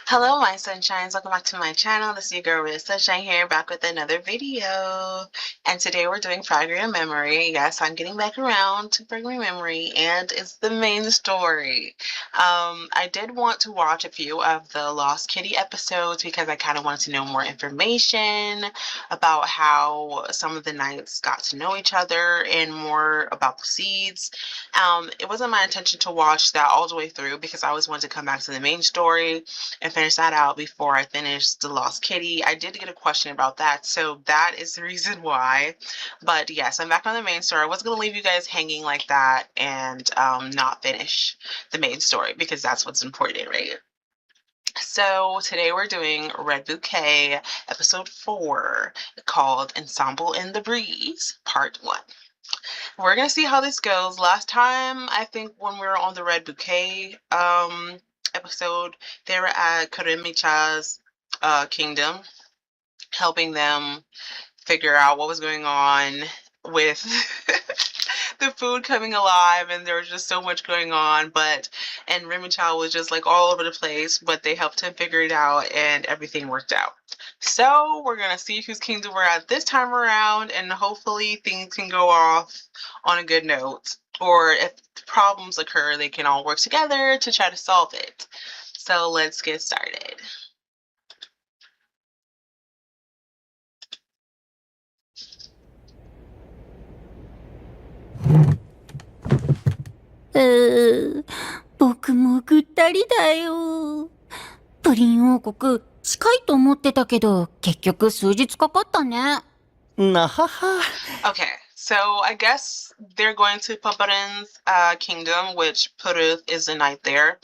Hello, my sunshines. Welcome back to my channel. This is your girl, Raeofsunshyne here, back with another video. And today we're doing Fragaria Memory. Yes, I'm getting back around to Fragaria Memory, and it's the main story. I did want to watch a few of the Lost Kitty episodes because I kind of wanted to know more information about how some of the knights got to know each other and more about the seeds. It wasn't my intention to watch that all the way through because I always wanted to come back to the main story and finish that out before I finish the Lost Kitty. I did get a question about that, so that is the reason why. But yes, I'm back on the main story. I wasn't going to leave you guys hanging like that and not finish the main story because that's what's important, right? So today we're doing Red Bouquet, episode 4, called Ensemble in the Breeze, part 1. We're going to see how this goes. Last time, I think when we were on the Red Bouquet episode, they were at Karemicha's kingdom, helping them figure out what was going on with the food coming alive, and there was just so much going on. And Remicha was just like all over the place, but they helped him figure it out, and everything worked out. So we're gonna see whose kingdom we're at this time around, and hopefully things can go off on a good note. Or if problems occur, they can all work together to try to solve it. So let's get started. 僕もぐったりだよ。プリン王国近いと思ってたけど結局数日かかったね。なはは。 Okay, so I guess they're going to Pamparin's kingdom, which Purut is the knight there.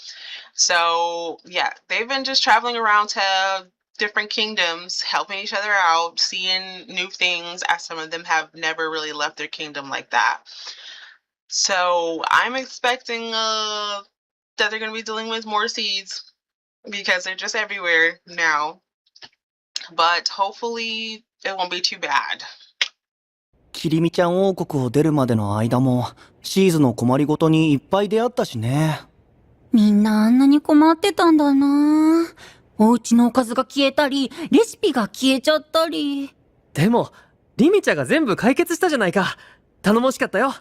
So yeah, they've been just traveling around to different kingdoms, helping each other out, seeing new things, as some of them have never really left their kingdom like that. So I'm expecting that they're going to be dealing with more seeds because they're just everywhere now. But hopefully it won't be too bad. キリミちゃん王国を出るまでの間もシーズの困りごとにいっぱい出会ったしね。みんなあんなに困ってたんだな。お家のおかずが消えたり、レシピが消えちゃったり。でも、リミちゃんが全部解決したじゃないか。頼もしかったよ。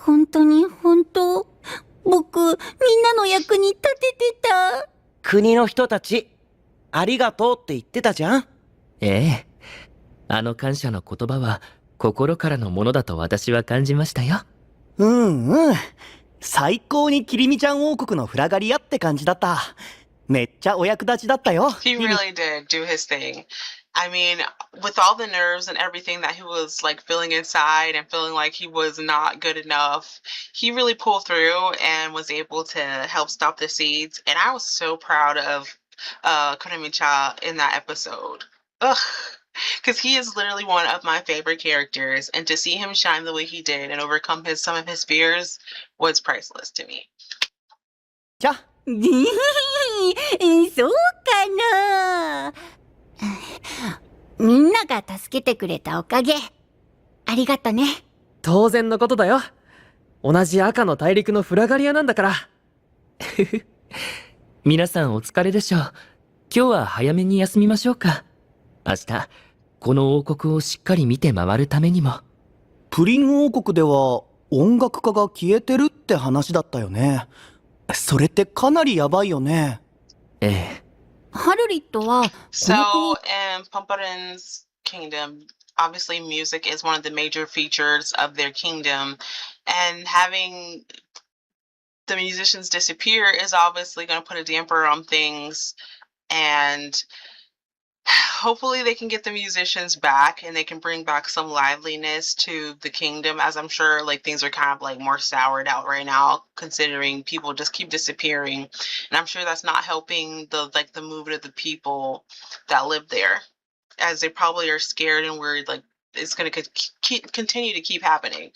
本当に本当。僕、みんなの役に立ててた。国の人たち、ありがとうって言ってたじゃん。ええ。あの感謝の言葉は心からのものだと私は感じましたよ。うんうん。最高にキリミちゃん王国のフラガリアって感じだった。めっちゃお役立ちだったよ。 He really did do his thing. I mean, with all the nerves and everything that he was like feeling inside and feeling like he was not good enough, he really pulled through and was able to help stop the seeds. And I was so proud of Konami-cha in that episode. Ugh. Because he is literally one of my favorite characters, and to see him shine the way he did and overcome some of his fears was priceless to me. じゃ。そうかな。みんなが助けてくれたおかげ。ありがとね。当然のことだよ。同じ赤の大陸のフラガリアなんだから。皆さんお疲れでしょう。今日は早めに休みましょうか。明日、この王国をしっかり見て回るためにも。プリン王国では音楽家が消えてるって話だったよね。それってかなりやばいよね。ええ。ハルリットは、 So in Pamparin's kingdom, obviously music is one of the major features of their kingdom, and having the musicians disappear is obviously going to put a damper on things, and hopefully they can get the musicians back and they can bring back some liveliness to the kingdom, as I'm sure like things are kind of like more soured out right now, considering people just keep disappearing, and I'm sure that's not helping the mood of the people that live there, as they probably are scared and worried like it's going to continue to keep happening.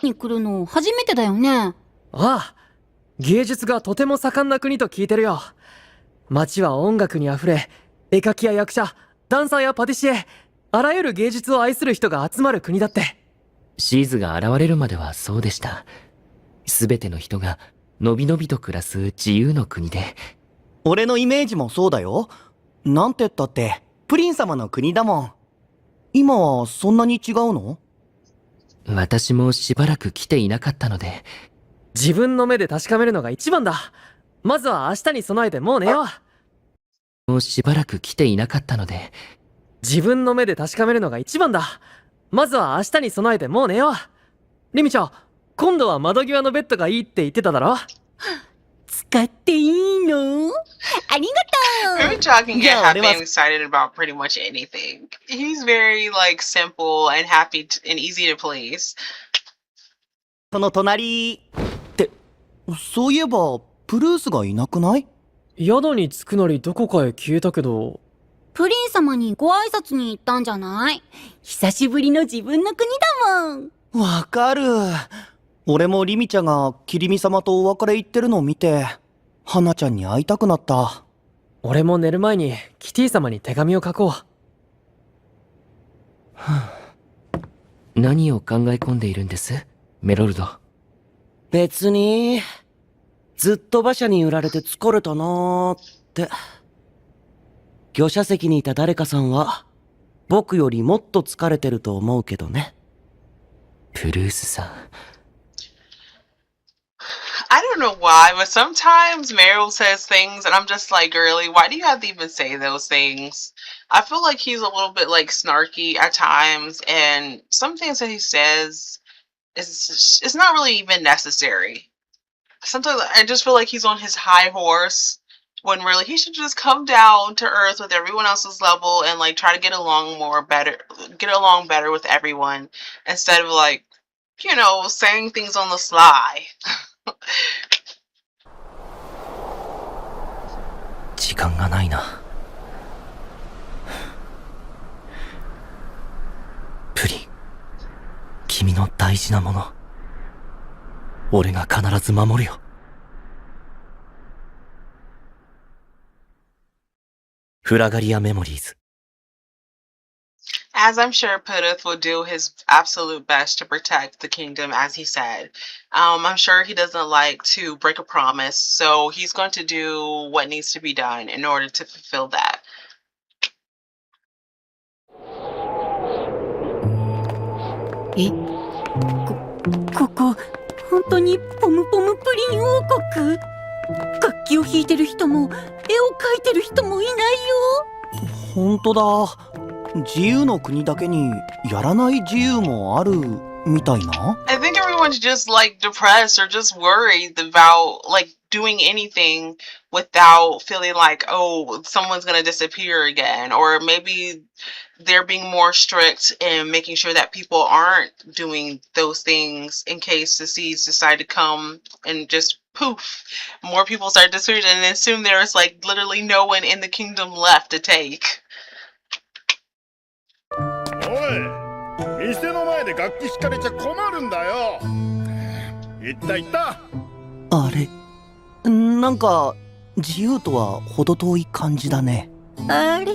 に来るの初めてだよね。ああ、芸術がとても盛んな国と聞いてるよ。街は音楽にあふれ、絵描きや役者、ダンサーやパティシエ、あらゆる芸術を愛する人が集まる国だって。シーズが現れるまではそうでした。すべての人がのびのびと暮らす自由の国で、俺のイメージもそうだよ。なんて言ったって、プリン様の国だもん。今はそんなに違うの？私もしばらく来ていなかったので、自分の目で確かめるのが一番だ。まずは明日に備えてもう寝よう。もうしばらく来ていなかったので、自分の目で確かめるのが一番だ。まずは明日に備えてもう寝よう。リミちゃん、今度は窓際のベッドがいいって言ってただろ？使っていいの？ありがとう。 Maybe I can get Yeah, happy they and must- excited about pretty much anything. He's very like simple and happy and easy to please. その隣って、そういえば、プルースがいなくない？宿に着くなりどこかへ消えたけど。プリン様にご挨拶に行ったんじゃない？久しぶりの自分の国だもん。わかる。俺もリミちゃんがキリミ様とお別れ言ってるのを見て、花ちゃんに会いたくなった。俺も寝る前にキティ様に手紙を書こう。何を考え込んでいるんです、メロルド？別に、ずっと馬車に揺られて疲れたなーって。御車席にいた誰かさんは、僕よりもっと疲れてると思うけどね。プルースさん。I don't know why, but sometimes Meryl says things and I'm just like, girly, why do you have to even say those things? I feel like he's a little bit like snarky at times, and some things that he says is it's not really even necessary. Sometimes I just feel like he's on his high horse when really he should just come down to earth with everyone else's level and like try to get along better with everyone instead of like, saying things on the sly. 時間がないな。プリン、君の大事なもの、俺が必ず守るよ。フラガリアメモリーズ。As I'm sure Puddith will do his absolute best to protect the kingdom, as he said. I'm sure he doesn't like to break a promise, so he's going to do what needs to be done in order to fulfill that. ここ、本当にポムポムプリン王国？楽器を弾いてる人も、絵を描いてる人もいないよ。ほんとだ。自由の国だけにやらない自由もあるみたいな。 I think everyone's just like depressed or just worried about like doing anything without feeling like, oh, someone's gonna disappear again, or maybe they're being more strict in making sure that people aren't doing those things in case the seeds decide to come and just poof, more people start disappearing, and then soon there's like literally no one in the kingdom left to take. おい、店の前で楽器弾かれちゃ困るんだよ。言った。あれ、なんか自由とは程遠い感じだね。あれ？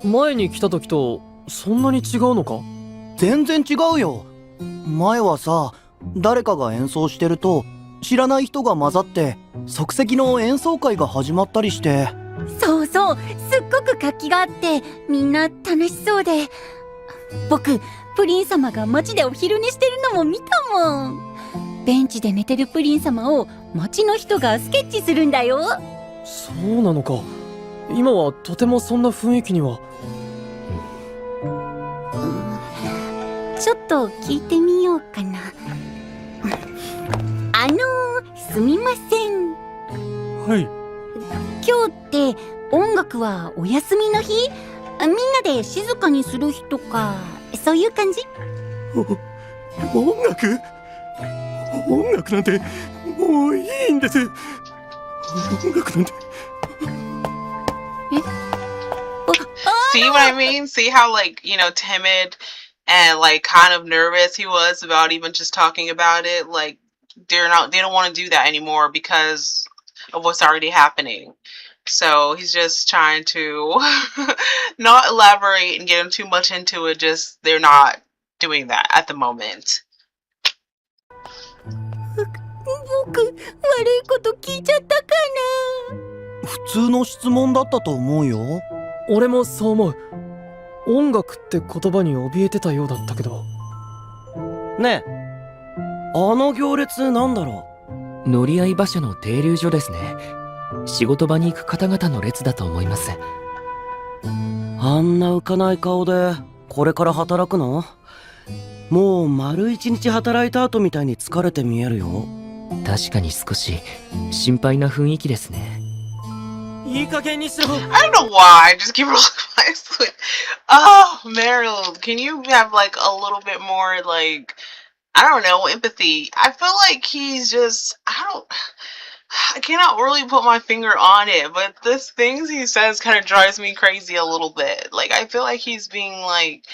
前に来た時とそんなに違うのか？全然違うよ。前はさ、誰かが演奏してると知らない人が混ざって即席の演奏会が始まったりして。そうそう、すっごく活気があってみんな楽しそうで、僕プリン様が街でお昼寝してるのも見たもん。ベンチで寝てるプリン様を街の人がスケッチするんだよ。そうなのか。今はとてもそんな雰囲気には。ちょっと聞いてみようかな。すみません。はい。今日って音楽はお休みの日？みんなで静かにする日とか、そういう感じ？音楽なんてもういいんです。音楽なんて。See what I mean? See how like, timid and like kind of nervous he was about even just talking about it? Like they don't want to do that anymore because of what's already happening. So he's just trying to not elaborate and get him too much into it. Just they're not doing that at the moment. 僕、悪いこと聞いちゃったか普通の質問だったと思うよ。俺もそう思う。音楽って言葉に怯えてたようだったけど。ねえ、あの行列なんだろ乗り合い馬車の停留所ですね。仕事場に行く方々の列だと思います。う。あんな浮かない顔でこれから働くの？もう丸一日働いた後みたいに疲れて見えるよ。確かに少し心配な雰囲気ですね。いい加減にしろ。 I don't know why. I just keep rolling my eyes. Oh, Meryl, can you have like a little bit more like I don't know empathy? I feel like he's just I cannot really put my finger on it, but this things he says kind of drives me crazy a little bit. Like I feel like he's being like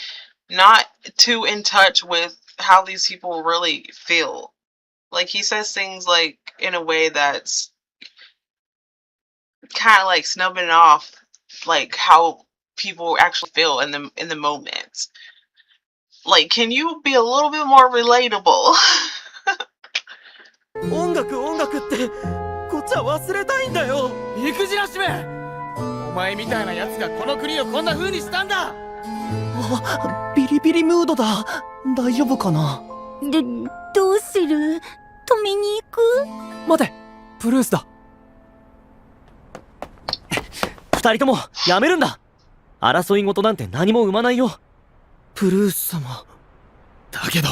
not too in touch with how these people really feel. Like he says things like in a way that's kind of like snubbing off like how people actually feel in the moment. Like, can you be a little bit more relatable? 音楽ってこっちは忘れたいんだよ。意気地なしめ、お前みたいなやつがこの国をこんな風にしたんだ。あ、ビリビリムードだ。大丈夫かな。どうする？止めに行く？待て、ブルースだ。二人ともやめるんだ。争い事なんて何も生まないよ。ブルース様。だけど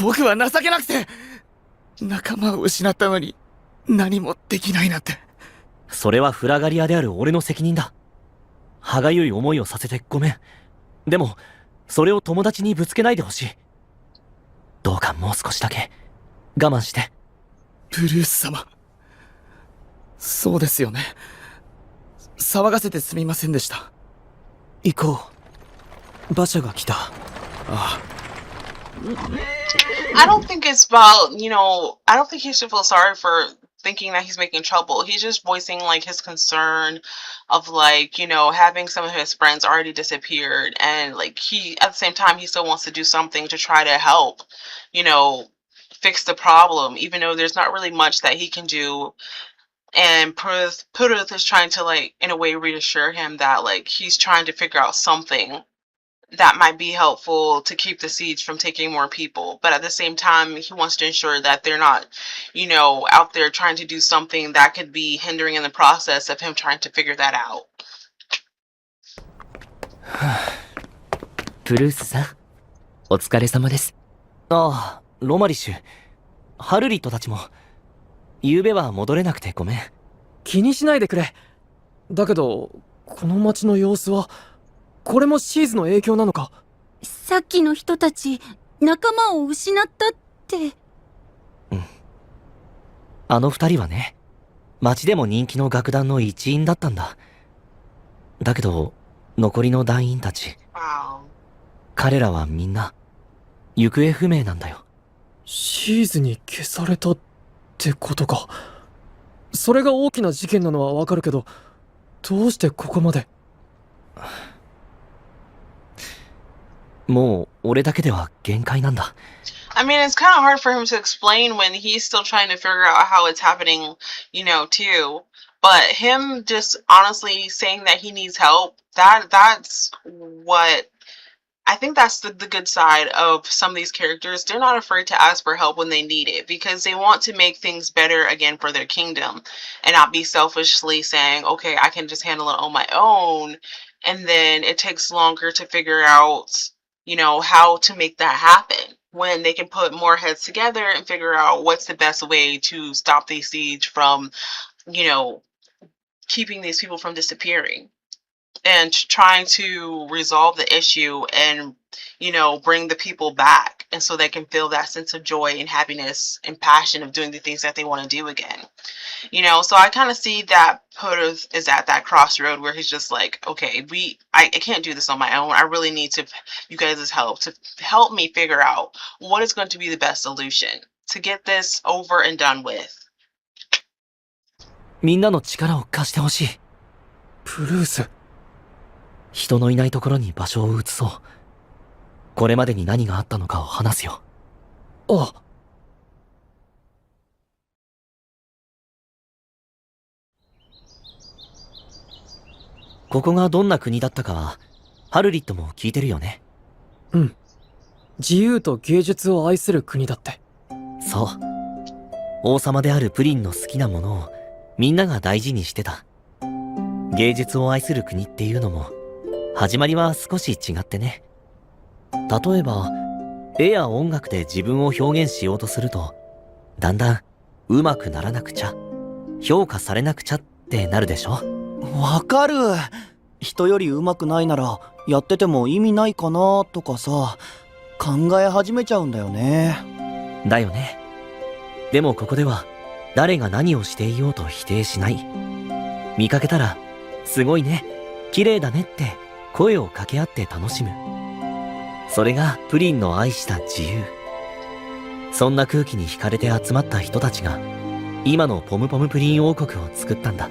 僕は情けなくて、仲間を失ったのに何もできないなんて。それはフラガリアである俺の責任だ。歯がゆい思いをさせてごめん。でもそれを友達にぶつけないでほしい。どうかもう少しだけ我慢して。ブルース様、そうですよね。騒がせてすみませんでした。行こう。馬車が来た。ああ、I don't think it's about, I don't think he should feel sorry for thinking that he's making trouble. He's just voicing like his concern of like, having some of his friends already disappeared, and like he at the same time he still wants to do something to try to help, fix the problem, even though there's not really much that he can do. And Puruth is trying to like in a way reassure him that like he's trying to figure out something that might be helpful to keep the siege from taking more people, but at the same time he wants to ensure that they're not out there trying to do something that could be hindering in the process of him trying to figure that out. ブルースさん、お疲れ様です。ああ、ロマリッシュ、ハルリットたちも。昨べは戻れなくてごめん。気にしないでくれ。だけどこの街の様子は、これもシーズの影響なのか？さっきの人たち、仲間を失ったって。うん。あの二人はね、街でも人気の楽団の一員だったんだ。だけど残りの団員たち、Wow. 彼らはみんな行方不明なんだよ。シーズに消されたってことか。それが大きな事件なのはわかるけど、どうしてここまで。もう俺だけでは限界なんだ。I mean, it's kind of hard for him to explain when he's still trying to figure out how it's happening, too. But him just honestly saying that he needs help, that's what I think that's the good side of some of these characters. They're not afraid to ask for help when they need it because they want to make things better again for their kingdom and not be selfishly saying, okay, I can just handle it on my own. And then it takes longer to figure out, how to make that happen when they can put more heads together and figure out what's the best way to stop the siege from, keeping these people from disappearing. And trying to resolve the issue and, bring the people back. And so they can feel that sense of joy and happiness and passion of doing the things that they want to do again. So I kind of see that Puruth is at that crossroad where he's just like, okay, I can't do this on my own. I really need you guys' help to help me figure out what is going to be the best solution to get this over and done with. みんなの力を貸してほしい。ブルース。人のいないところに場所を移そう。これまでに何があったのかを話すよ。ああ。ここがどんな国だったかは、ハルリットも聞いてるよね。うん。自由と芸術を愛する国だって。そう。王様であるプリンの好きなものをみんなが大事にしてた。芸術を愛する国っていうのも、始まりは少し違ってね。例えば、絵や音楽で自分を表現しようとすると、だんだん上手くならなくちゃ、評価されなくちゃってなるでしょ？わかる。人より上手くないならやってても意味ないかなとかさ、考え始めちゃうんだよね。だよね。でもここでは誰が何をしていようと否定しない。見かけたらすごいね、綺麗だねって声を掛け合って楽しむ。それがプリンの愛した自由。そんな空気に惹かれて集まった人たちが今のポムポムプリン王国を作ったんだ。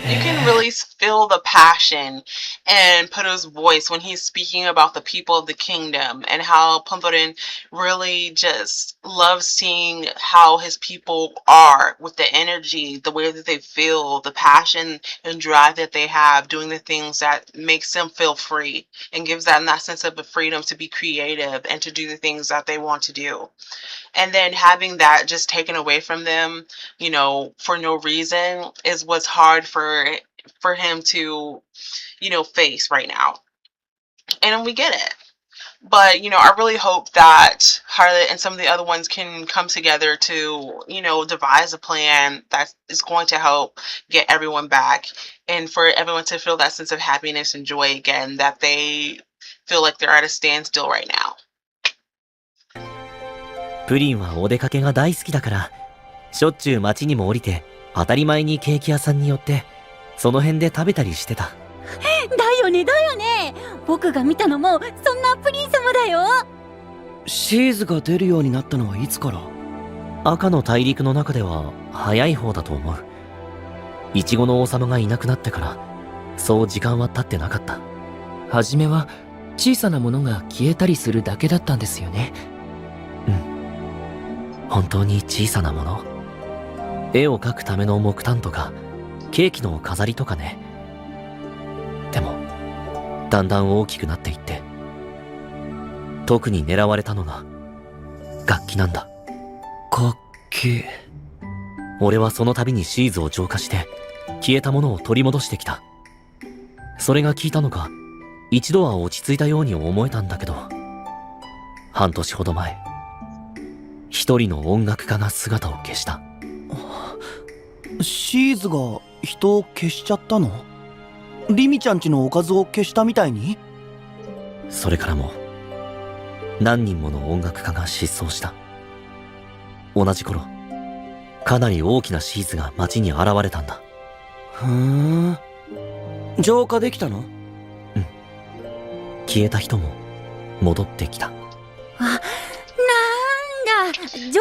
You can really feel the passion and Puto's voice when he's speaking about the people of the kingdom and how Pumpurin really just loves seeing how his people are with the energy, the way that they feel, the passion and drive that they have doing the things that makes them feel free and gives them that sense of the freedom to be creative and to do the things that they want to do. And then having that just taken away from them, you know, for no reason is what's hard for him to, you know, face right now. And we get it. But, you know, I really hope that Harlot and some of the other ones can come together to, you know, devise a plan that is going to help get everyone back and for everyone to feel that sense of happiness and joy again, that they feel like they're at a standstill right now. プリンはお出かけが大好きだから、しょっちゅう街にも降りて、当たり前にケーキ屋さんに寄って、その辺で食べたりしてた。だよねだよね。僕が見たのもそんなプリン様だよ。シーズが出るようになったのはいつから？赤の大陸の中では早い方だと思う。イチゴの王様がいなくなってから、そう時間は経ってなかった。はじめは小さなものが消えたりするだけだったんですよね。本当に小さなもの。絵を描くための木炭とか、ケーキの飾りとかね。でも、だんだん大きくなっていって、特に狙われたのが、楽器なんだ。楽器。俺はその度にシーズを浄化して、消えたものを取り戻してきた。それが効いたのか、一度は落ち着いたように思えたんだけど、半年ほど前、一人の音楽家が姿を消した。シーズが人を消しちゃったの？リミちゃんちのおかずを消したみたいに？それからも何人もの音楽家が失踪した。同じ頃、かなり大きなシーズが街に現れたんだ。ふーん。浄化できたの？消えた人も戻ってきた。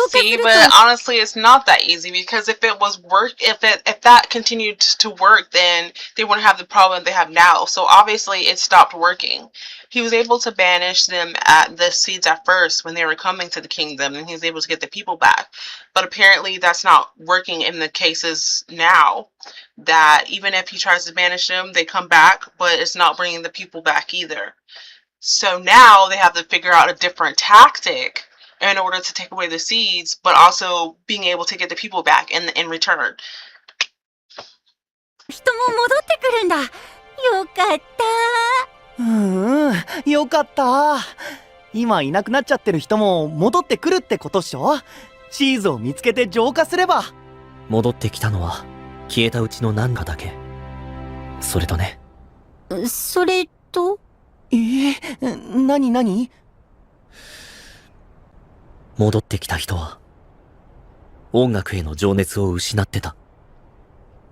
See, but honestly, it's not that easy because if it was if that continued to work, then they wouldn't have the problem they have now. So obviously, it stopped working. He was able to banish them at the seeds at first when they were coming to the kingdom, and he was able to get the people back. But apparently, that's not working in the cases now. That even if he tries to banish them, they come back, but it's not bringing the people back either. So now they have to figure out a different tactic in order to take away the seeds, but also being able to get the people back in return. 人も戻ってくるんだ。よかった。よかった。今いなくなっちゃってる人も戻ってくるってことっしょ？シーズを見つけて浄化すれば。戻ってきたのは消えたうちの何かだけ。それとね。それと？何？戻ってきた人は音楽への情熱を失ってた。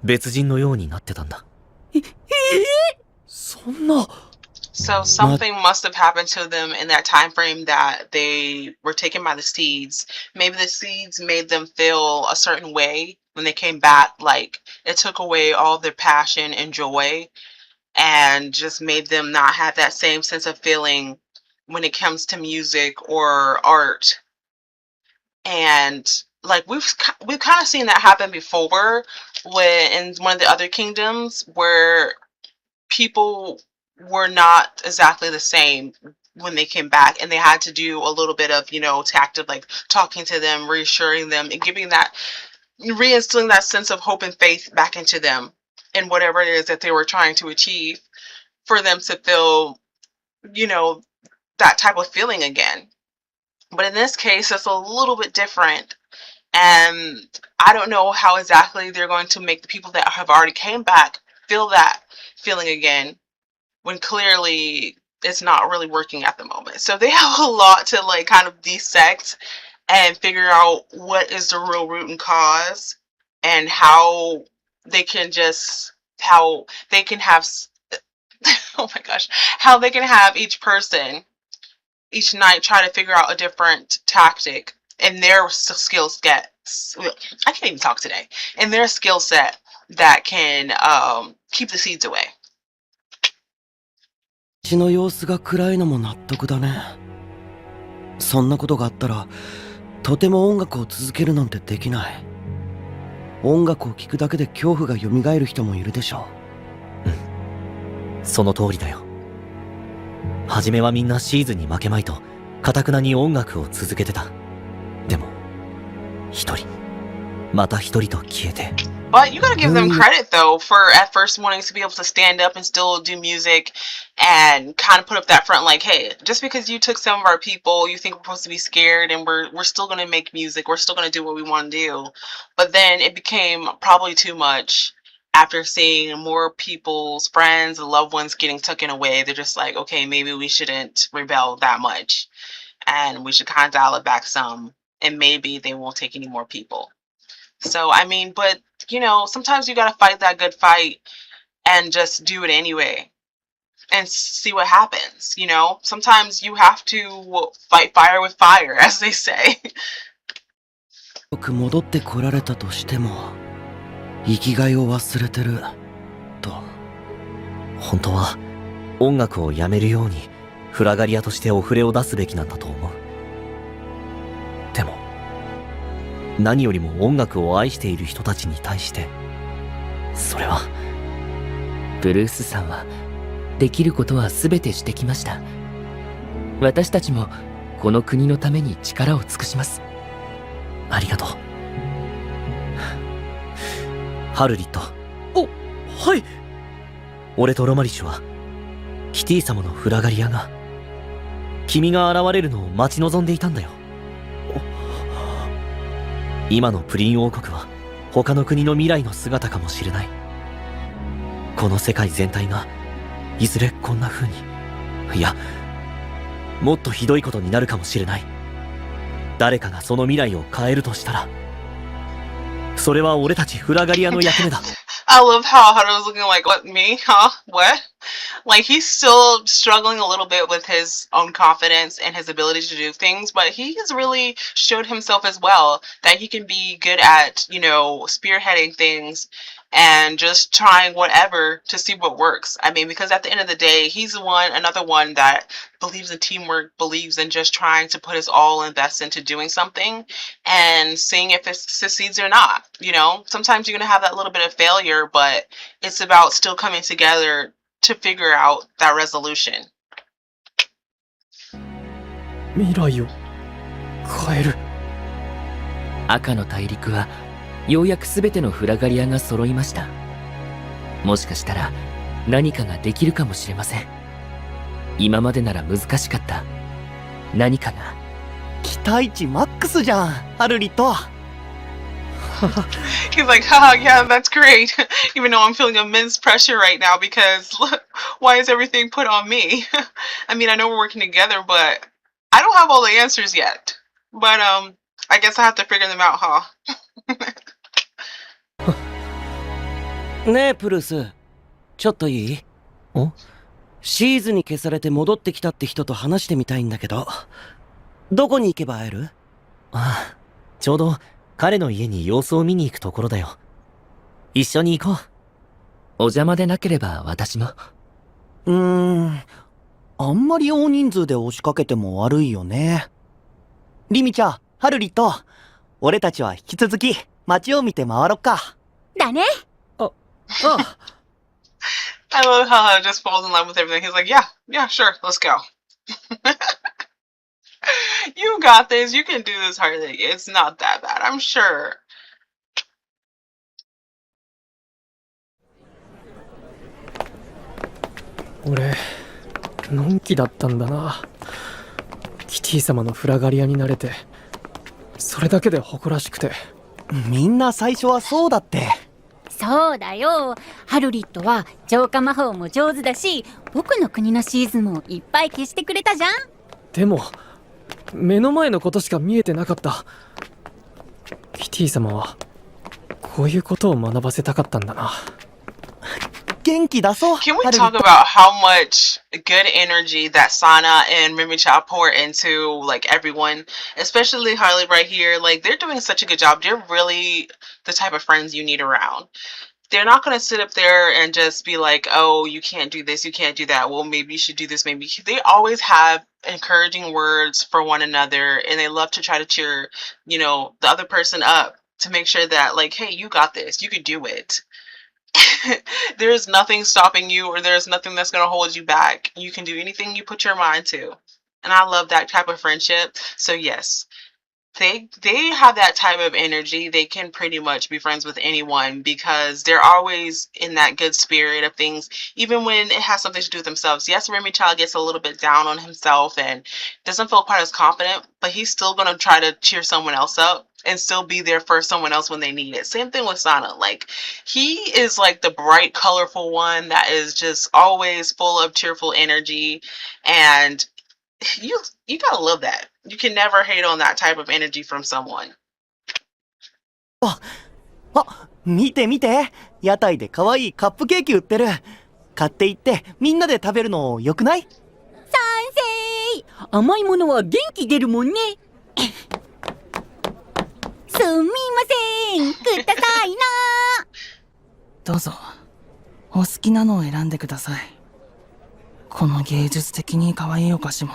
別人のようになってたんだ。そんな。So something must have happened to them in that time frame that they were taken by the seeds. Maybe the seeds made them feel a certain way when they came back, like it took away all their passion and joy and just made them not have that same sense of feeling when it comes to music or art. And like we've kind of seen that happen before when in one of the other kingdoms where people were not exactly the same when they came back, and they had to do a little bit of, tact of like talking to them, reassuring them, and reinstilling that sense of hope and faith back into them in whatever it is that they were trying to achieve, for them to feel, you know, that type of feeling again. But in this case, it's a little bit different. And I don't know how exactly they're going to make the people that have already came back feel that feeling again, when clearly it's not really working at the moment. So they have a lot to like kind of dissect and figure out what is the real root and cause, and they can how they can have oh my gosh, how they can have each person each night try to figure out a different tactic in their skill set. I can't even talk today. In their skill set that can keep the seeds away. 血の様子が暗いのも納得だね。そんなことがあったら、とても音楽を続けるなんてできない。音楽を聴くだけで恐怖が蘇る人もいるでしょう。その通りだよ。初めはみんなシーズンに負けまいと、堅くなに音楽を続けてた。でも、一人、また一人と消えて。But you gotta give them credit though for at first wanting to be able to stand up and still do music and kind of put up that front like, hey, just because you took some of our people, you think we're supposed to be scared, and we're still gonna make music, we're still gonna do what we want to do. But then it became probably too much after seeing more people's friends and loved ones getting taken away. They're just like, okay, maybe we shouldn't rebel that much, and we should kind of dial it back some, and maybe they won't take any more people. So I mean, but sometimes you gotta fight that good fight and just do it anyway and see what happens. Sometimes you have to fight fire with fire, as they say. よく戻ってこられたとしても、生きがいを忘れてると。本当は音楽をやめるようにフラガリアとしてお触れを出すべきなんだと思う。でも何よりも音楽を愛している人たちに対して、それはブルースさんはできることは全てしてきました。私たちもこの国のために力を尽くします。ありがとう。ハルリット。お、はい。俺とロマリッシュはキティ様のフラガリアが君が現れるのを待ち望んでいたんだよ。今のプリン王国は他の国の未来の姿かもしれない。この世界全体がいずれこんな風に、いやもっとひどいことになるかもしれない。誰かがその未来を変えるとしたら、それは俺たちフラガリアの役目だ。I love how Haru's looking like, what, me? Huh? What? Like, he's still struggling a little bit with his own confidence and his ability to do things, but he has really showed himself as well that he can be good at, spearheading things and just trying whatever to see what works. I mean, because at the end of the day, he's another one that believes in teamwork, believes in just trying to put his all and best into doing something and seeing if it succeeds or not. Sometimes you're going to have that little bit of failure, but it's about still coming together to figure out that resolution. 未来を変える。赤の大陸はようやく全てのフラガリアが揃いました。もしかしたら何かができるかもしれません。今までなら難しかった何かが。期待値マックスじゃん、ハルリット。He's like, haha, yeah, that's great. Even though I'm feeling immense pressure right now because why is everything put on me? I mean, I know we're working together, but I don't have all the answers yet. But I guess I have to figure them out, huh? ねえプルス、ちょっといい？シーズに消されて戻ってきたって人と話してみたいんだけど、どこに行けば会える？ああ、ちょうど彼の家に様子を見に行くところだよ。一緒に行こう。お邪魔でなければ私も。あんまり大人数で押しかけても悪いよね。リミちゃん、ハルリット、俺たちは引き続き街を見て回ろっか。だね。I love how he just falls in love with everything. He's like, yeah, yeah, sure, let's go. You got this. You can do this, Harley. It's not that bad, I'm sure. 俺、のんきだったんだな。キティ様のフラガリアになれて、それだけで誇らしくて。みんな最初はそうだって。そうだよ。ハルリットは浄化魔法も上手だし、僕の国のシーズンもいっぱい消してくれたじゃん。でも、目の前のことしか見えてなかった。キティ様は、こういうことを学ばせたかったんだな。元気出そう。 Can we talk about how much good energy that Sana and Mimicha pour into like everyone, especially Harley right here? Like they're doing such a good job. They're really the type of friends you need around. They're not going to sit up there and just be like, oh, you can't do this, you can't do that. Well, maybe you should do this. Maybe they always have encouraging words for one another, and they love to try to cheer, the other person up to make sure that like, hey, you got this, you can do it. There's nothing stopping you, or there's nothing that's going to hold you back. You can do anything you put your mind to. And I love that type of friendship. So yes, they have that type of energy. They can pretty much be friends with anyone because they're always in that good spirit of things, even when it has something to do with themselves. Yes, Remy Child gets a little bit down on himself and doesn't feel quite as confident, but he's still going to try to cheer someone else up and still be there for someone else when they need it. Same thing with Sana. Like, he is like the bright, colorful one that is just always full of cheerful energy, and you gotta love that. You can never hate on that type of energy from someone. あ、見て見て。屋台で可愛いカップケーキ売ってる。買って行ってみんなで食べるのよくない？賛成。甘いものは元気出るもんね。すみません。くださいな。どうぞ、お好きなのを選んでください。この芸術的に可愛いお菓子も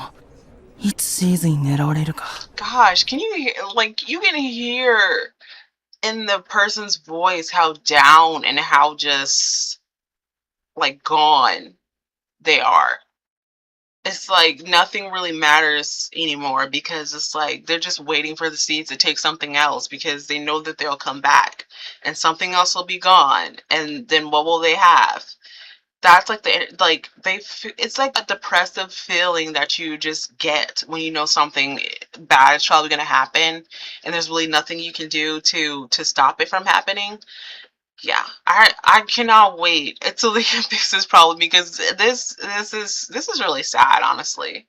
いつシーズンに狙われるか。 Gosh, can you hear, like, you can hear in the person's voice how down and how just like gone they are. It's like nothing really matters anymore because it's like they're just waiting for the seeds to take something else because they know that they'll come back and something else will be gone, and then what will they have? That's like it's like a depressive feeling that you just get when you know something bad is probably going to happen and there's really nothing you can do to stop it from happening. Yeah, I cannot wait until they can fix this problem because this is really sad, honestly.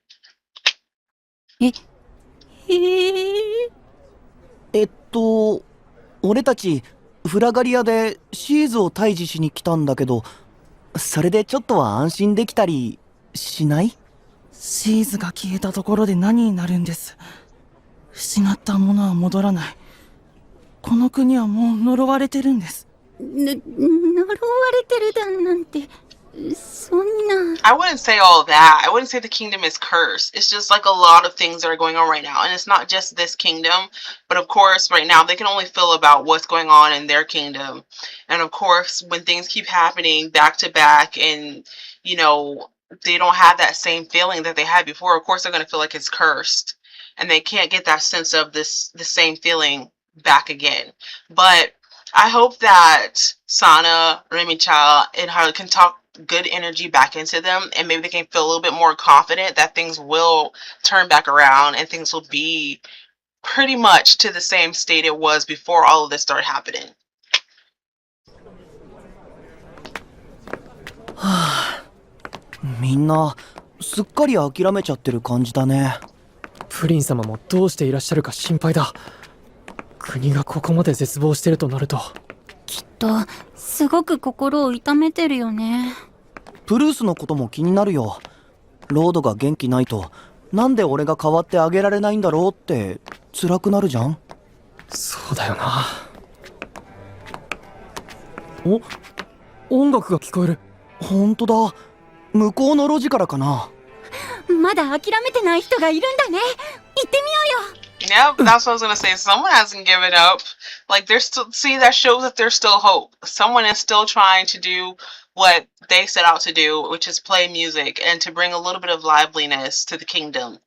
俺たちフラガリアでシーズを退治しに来たんだけど、それでちょっとは安心できたりしない？シーズが消えたところで何になるんです。失ったものは戻らない。この国はもう呪われてるんです。呪われてるだなんて、そんな。 I wouldn't say all that. I wouldn't say the kingdom is cursed. It's just like a lot of things that are going on right now. And it's not just this kingdom, but of course right now they can only feel about what's going on in their kingdom. And of course when things keep happening back to back and, they don't have that same feeling that they had before, of course they're going to feel like it's cursed. And they can't get that sense of the same feeling back again. But I hope that Sana, Remy-chan, and Harley can talk good energy back into them, and maybe they can feel a little bit more confident that things will turn back around and things will be pretty much to the same state it was before all of this started happening. みんなすっかり諦めちゃってる感じだね。プリン様もどうしていらっしゃるか心配だ。国がここまで絶望してるとなると、きっとすごく心を痛めてるよね。プルースのことも気になるよ。ロードが元気ないとなんで俺が代わってあげられないんだろうって辛くなるじゃん。そうだよな。音楽が聞こえる。ほんとだ。向こうの路地からかな。まだ諦めてない人がいるんだね。行ってみようよ。 Yep, that's what I was gonna say. Someone hasn't given up. Like, they're still, see, that shows that there's still hope. Someone is still trying to do what they set out to do, which is play music and to bring a little bit of liveliness to the kingdom.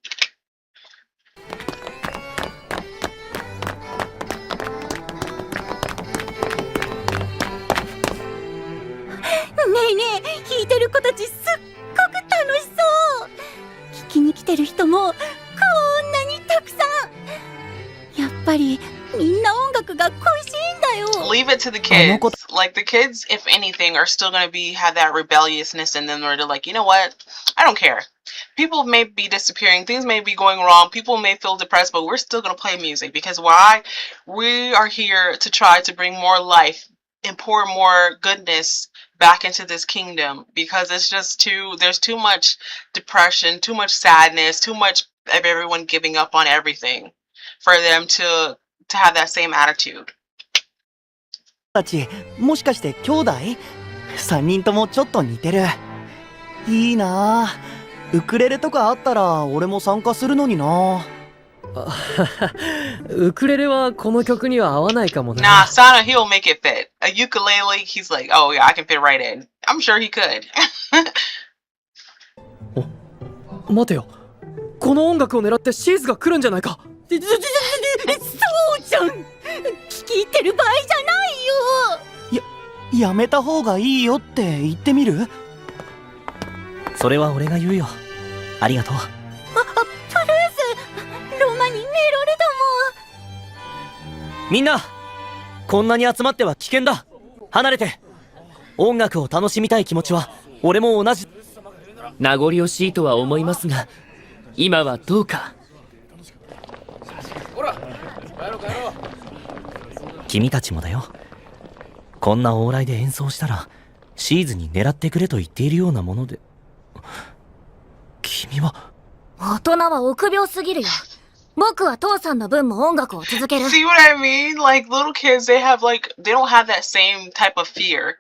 ねえねえ、弾いてる子たちすっごく楽しそう。聞きに来てる人もこんなにたくさん。やっぱりみんな音楽が恋しいんだよ。 Leave it to the kids. Like the kids, if anything, are still gonna have that rebelliousness in them where they're like, you know what? I don't care. People may be disappearing, things may be going wrong, people may feel depressed, but we're still gonna play music because why? We are here to try to bring more life and pour more goodness back into this kingdom because it's just there's too much depression, too much sadness, too much of everyone giving up on everything for them to have that same attitude. たちもしかして兄弟？3人ともちょっと似てる。いいなあ。ウクレレとかあったら俺も参加するのにな。ウクレレはこの曲には合わないかもな。 Nah, Sana, he'll make it fit. A ukulele, he's like, oh yeah, I can fit right in. I'm sure he could. 待てよ。この音楽を狙ってシーズが来るんじゃないか。そうじゃん。聞き入ってる場合じゃないよ。やめた方がいいよって言ってみる？それは俺が言うよ。ありがとう。プルース、ロマにメロレみんな、こんなに集まっては危険だ。離れて。音楽を楽しみたい気持ちは俺も同じ。名残惜しいとは思いますが、今はどうか。君たちもだよ。こんな往来で演奏したらシーズに狙ってくれと言っているようなもので。君は。大人は臆病すぎるよ。僕は父さんの分も音楽を続ける。 See what I mean? Like little kids, they don't have that same type of fear.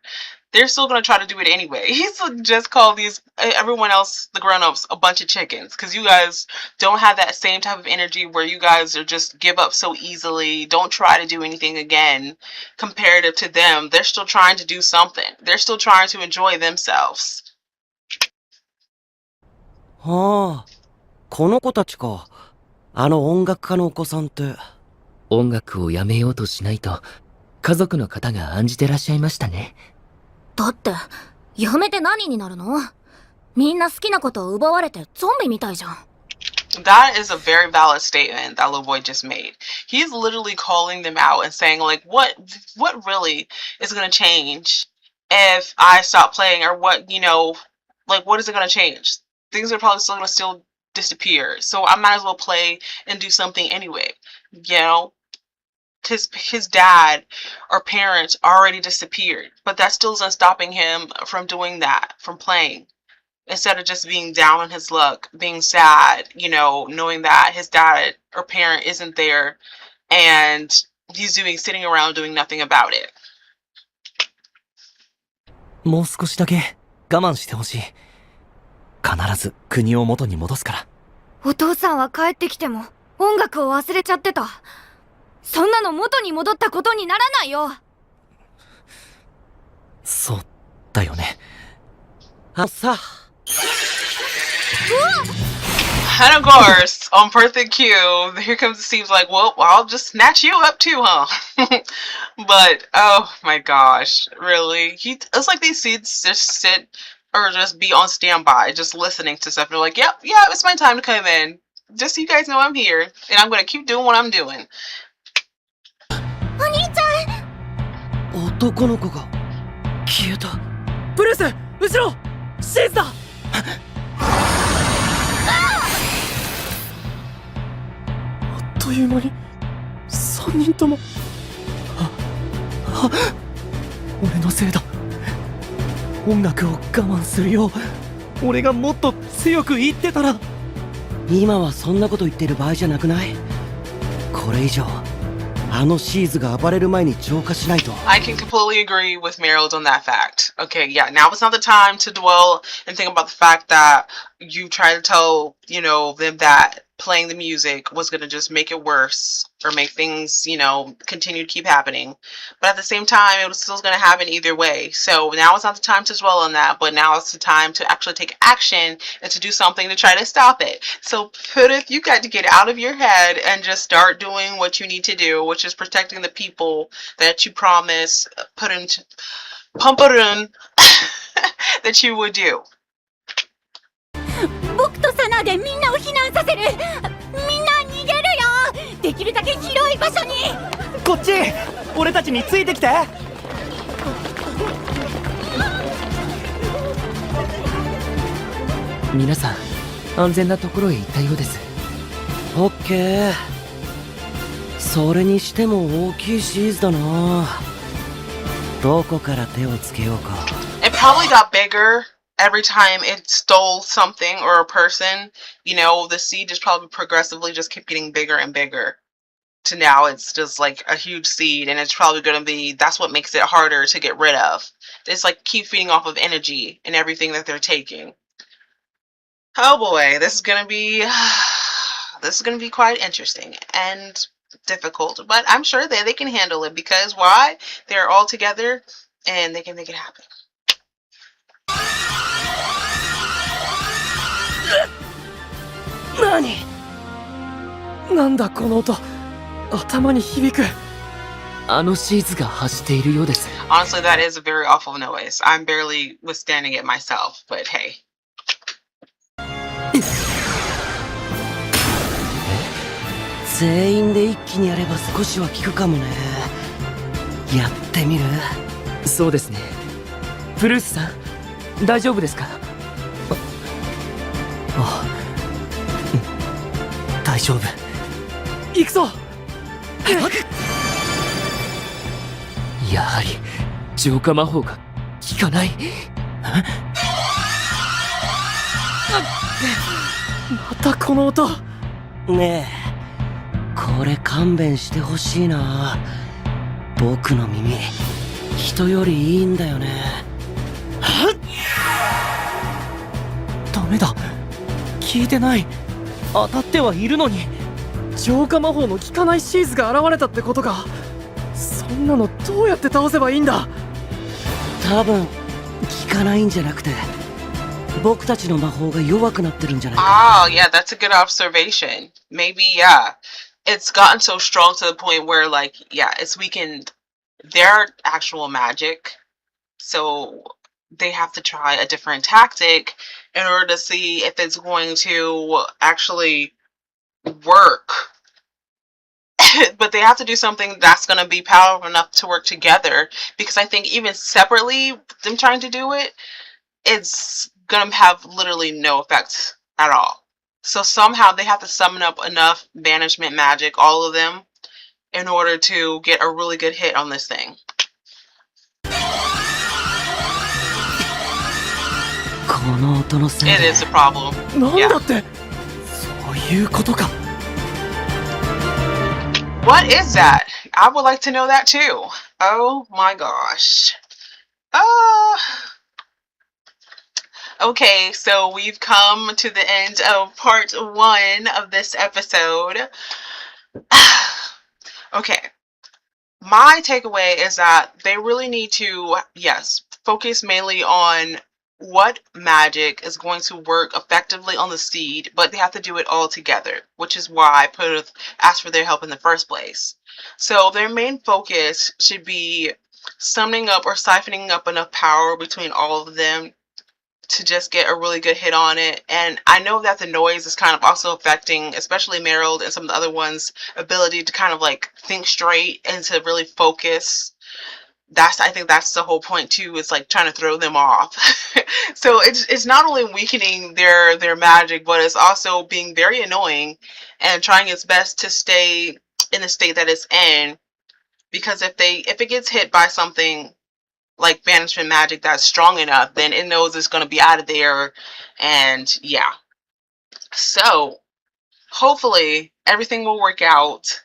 They're still gonna try to do it anyway. He's just called everyone else, the grown-ups, a bunch of chickens. Because you guys don't have that same type of energy where you guys are just give up so easily. Don't try to do anything again. Comparative to them, they're still trying to do something. They're still trying to enjoy themselves. はあ、この子たちか。あの音楽家のお子さんって。音楽をやめようとしないと、家族の方が案じてらっしゃいましたね。だって、やめて何になるの？みんな好きなことを奪われてゾンビみたいじゃん。That is a very valid statement that little boy just made. He's literally calling them out and saying, like, what really is going to change if I stop playing, or what, like, what is it going to change? Things are probably still going to disappear. So I might as well play and do something anyway. His dad or parents already disappeared, but that still isn't stopping him from doing that, from playing. Instead of just being down on his luck, being sad, knowing that his dad or parent isn't there and he's sitting around doing nothing about it. もう少しだけ我慢してほしい。必ず国を元に戻すから。お父さんは帰ってきても音楽を忘れちゃってた。そんなの元に戻ったことにならないよ。そうだよね。さ。And of course, on perfect cue, here comes Steve's like, well, I'll just snatch you up too, huh? But, oh my gosh, really? It's like these seeds just sit or just be on standby, just listening to stuff. They're like, yep, it's my time to come in. Just so you guys know I'm here, and I'm going to keep doing what I'm doing. お兄ちゃん。男の子が消えた。ブルース、後ろシーズだ。あっという間に3人とも。俺のせいだ。音楽を我慢するよう俺がもっと強く言ってたら。今はそんなこと言ってる場合じゃなくない？これ以上あのシーズが暴れる前に浄化しないと。I can completely agree with Meryl on that fact. Okay, yeah, now is not the time to dwell and think about the fact that you try to tell, them that playing the music was going to just make it worse or make things, continue to keep happening. But at the same time, it was still going to happen either way. So now is not the time to dwell on that, but now it's the time to actually take action and to do something to try to stop it. So, Pudith, you got to get out of your head and just start doing what you need to do, which is protecting the people that you promise, put into Pumperun that you would do. 僕とサナでみんなを避難させる。みんな逃げるよ。できるだけ広い場所に。こっち俺たちについてきて。皆さん安全なところへ行ったようです。オッケー。それにしても大きいシーズだな。どこから手をつけようか。It probably got bigger every time it stole something or a person. The seed just probably progressively just kept getting bigger and bigger. To now it's just like a huge seed, and it's probably going to be, that's what makes it harder to get rid of. It's like keep feeding off of energy and everything that they're taking. Oh boy, this is going to be quite interesting and difficult, but I'm sure that they can handle it because why? They're all together and they can make it happen. なんだこの音。頭に響く。あのシーズが発しているようです。 Honestly, that is a very awful noise. I'm barely withstanding it myself, but hey. 全員で一気にやれば少しは効くかもね。やってみる？そうですね。ブルースさん、大丈夫ですか？大丈夫。行くぞ。やはり浄化魔法が効かない。またこの音。ねえ、これ勘弁してほしいな。僕の耳人よりいいんだよね。ダメだ、聞いてない。当たってはいるのに。浄化魔法の効かないシーズが現れたってことか。そんなのどうやって倒せばいいんだ。多分効かないんじゃなくて僕たちの魔法が弱くなってるんじゃないか。 Oh, yeah, that's a good observation. Maybe, yeah. It's gotten so strong to the point where, like, yeah, it's weakened their actual magic. So they have to try a different tactic in order to see if it's going to actually work. But they have to do something that's going to be powerful enough to work together, because I think even separately, them trying to do it, it's going to have literally no effect at all. So somehow they have to summon up enough banishment magic, all of them, in order to get a really good hit on this thing. この音のせい It で is a problem. なんだって。そういうことか。What is that? I would like to know that too. Oh my gosh. Okay, so we've come to the end of part 1 of this episode. Okay. My takeaway is that they really need to, yes, focus mainly on what magic is going to work effectively on the seed, but they have to do it all together, which is why I asked for their help in the first place. So their main focus should be summoning up or siphoning up enough power between all of them to just get a really good hit on it. And I know that the noise is kind of also affecting, especially Merrill and some of the other ones' ability to kind of like think straight and to really focus. I think that's the whole point too, is like trying to throw them off. So it's not only weakening their magic, but it's also being very annoying and trying its best to stay in the state that it's in, because if it gets hit by something like banishment magic that's strong enough, then it knows it's going to be out of there. And yeah, so hopefully everything will work out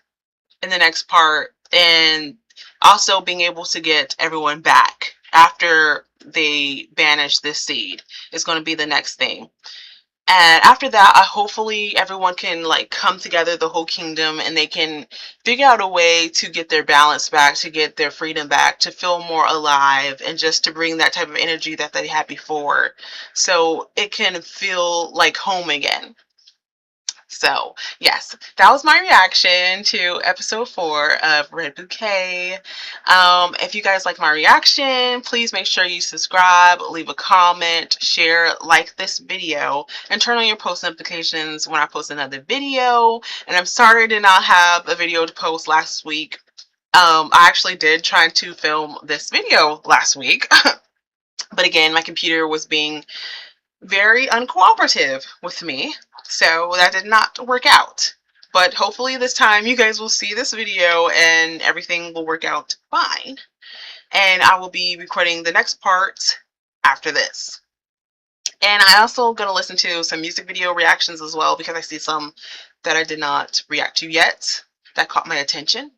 in the next part, and also being able to get everyone back after they banish this seed. It's going to be the next thing. And after that, hopefully everyone can like come together, the whole kingdom, and they can figure out a way to get their balance back, to get their freedom back, to feel more alive, and just to bring that type of energy that they had before, so it can feel like home again. So yes, that was my reaction to episode 4 of Red Bouquet. If you guys like my reaction, please make sure you subscribe, leave a comment, share, like this video, and turn on your post notifications when I post another video. And I'm sorry I did not have a video to post last week. I actually did try to film this video last week, but again, my computer was being very uncooperative with me, so that did not work out. But hopefully this time you guys will see this video and everything will work out fine, and I will be recording the next part after this. And I also gonna listen to some music video reactions as well, because I see some that I did not react to yet that caught my attention.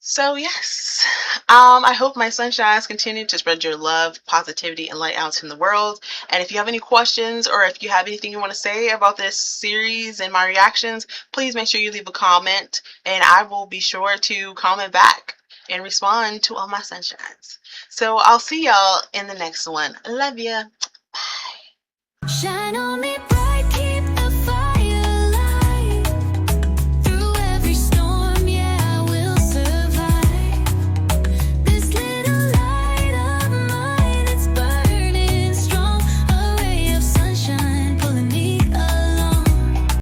So yes, I hope my sunshines continue to spread your love, positivity, and light out in the world. And if you have any questions, or if you have anything you want to say about this series and my reactions, please make sure you leave a comment, and I will be sure to comment back and respond to all my sunshines. So I'll see y'all in the next one. Love ya. Bye. Shine on